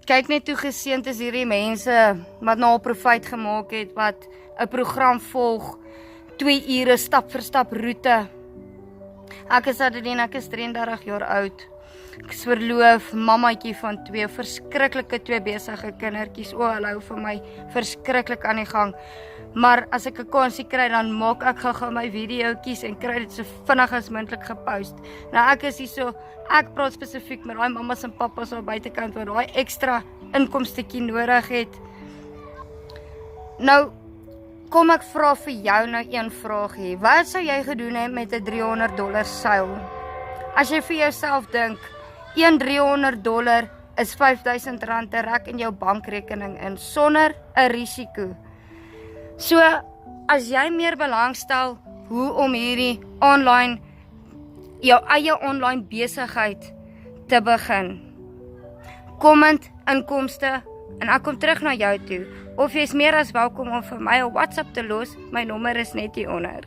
kyk net hoe geseënd is hierdie mense wat nou al profijt gemaak het, wat 'n program volg, 2 ure stap vir stap roete. Ek is Adeline, ek is 33 jaar oud. Ek is verloof, mammaatjie van 2 verskriklike 2 besige kindertjies. Hulle hou vir my verskriklik aan die gang. Maar as ek 'n kansie kry, dan maak ek gou my videoetjies en kry dit so vinnig as moontlik gepost. Nou ek is hier so, ek praat spesifiek met daai mammas en pappas daar buitekant wat daai ekstra inkomstetjie nodig het. Nou kom ek vra vir jou nou een vraag hier. Wat sou jy gedoen het met 'n $300 seil? As jy vir jouself dink, $300 is R5,000 direk in jou bankrekening in sonder 'n risiko. So, as jy meer belangstel hoe om hierdie jou eie online besigheid te begin, komend inkomste en ek kom terug na jou toe. Of jy is meer as welkom om vir my 'n WhatsApp te los, my nommer is net hier onder.